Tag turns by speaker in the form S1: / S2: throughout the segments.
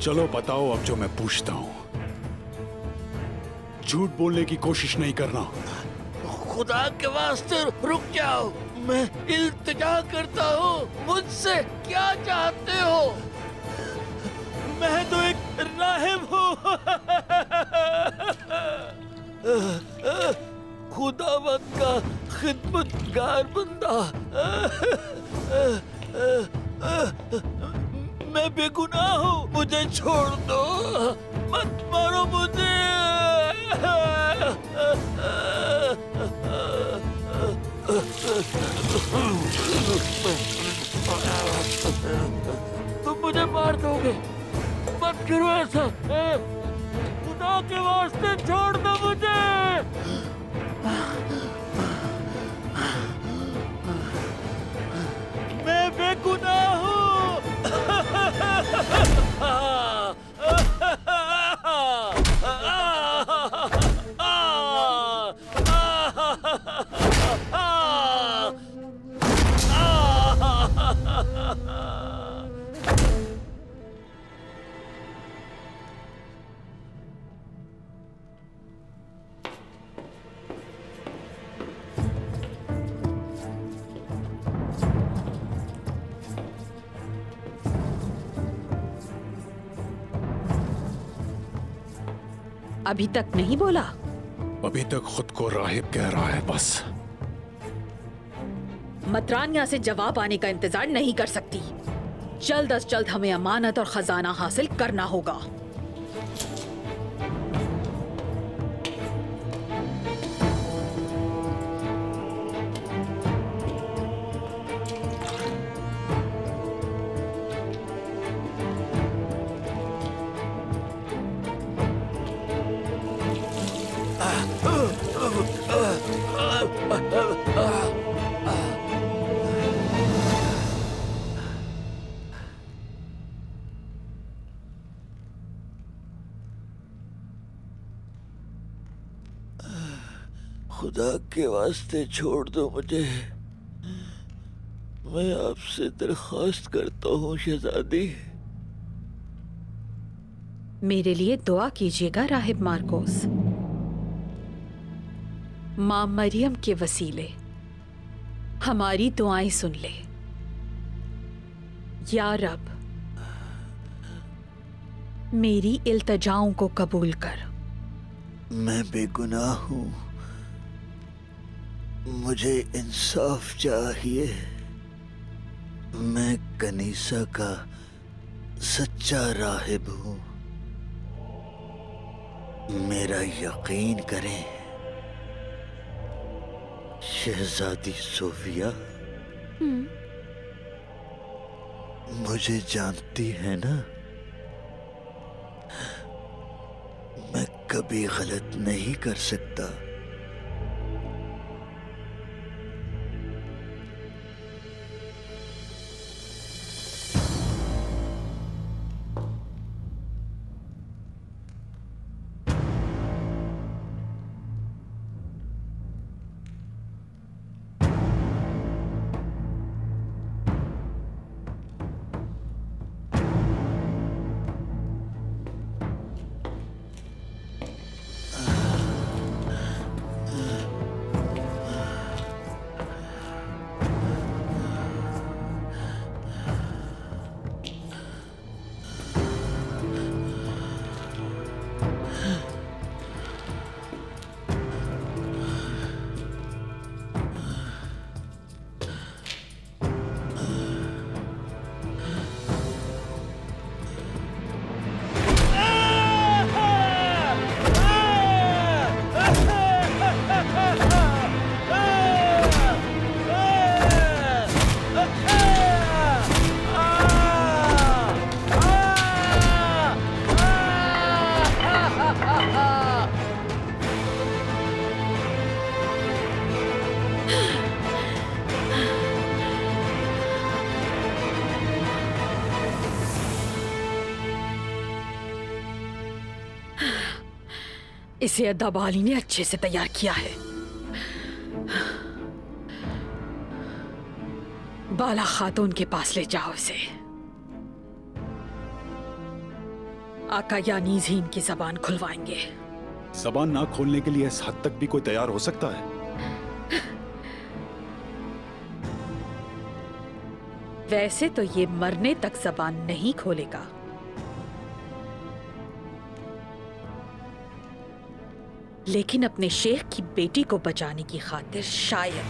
S1: चलो बताओ अब जो मैं पूछता हूं। झूठ बोलने की कोशिश नहीं करना।
S2: खुदा के वास्ते रुक जाओ, मैं इल्तिजा करता हूँ। मुझसे क्या चाहते हो? मैं तो एक राहिब हूँ। खुदावंद का खिदमतगार बंदा। मैं बेगुनाह हूँ, मुझे छोड़ दो, मत मारो मुझे। तुम मुझे मार दोगे, मत करो ऐसा। खुदा के वास्ते छोड़ दो मुझे। मैं बेगुनाह हूँ।
S3: अभी तक नहीं बोला?
S1: अभी तक खुद को राहिब कह रहा है बस।
S3: मतरानिया से जवाब आने का इंतजार नहीं कर सकती। जल्द अज जल्द हमें अमानत और खजाना हासिल करना होगा।
S2: खुदा के वास्ते छोड़ दो मुझे। मैं आपसे दरख्वास्त करता हूँ शहजादी।
S3: मेरे लिए दुआ कीजिएगा राहिब मार्कोस। मां मरियम के वसीले हमारी दुआएं सुन ले। या रब, मेरी इल्तजाओं को कबूल कर।
S2: मैं बेगुनाह हूँ, मुझे इंसाफ चाहिए। मैं कनीसा का सच्चा राहिब हूँ। मेरा यकीन करें शहजादी सोफिया। मुझे जानती है ना, मैं कभी गलत नहीं कर सकता।
S3: इसे अद्दाबाली ने अच्छे से तैयार किया है। बाला खातून के पास ले जाओ इसे। आका यानीज ही इनकी जबान खुलवाएंगे।
S1: जबान ना खोलने के लिए इस हद तक भी कोई तैयार हो सकता है?
S3: वैसे तो ये मरने तक जबान नहीं खोलेगा, लेकिन अपने शेख की बेटी को बचाने की खातिर शायद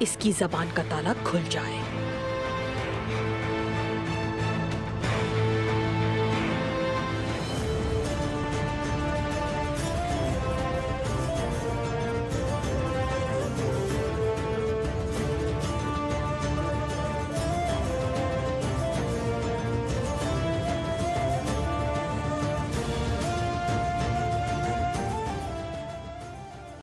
S3: इसकी जबान का ताला खुल जाए।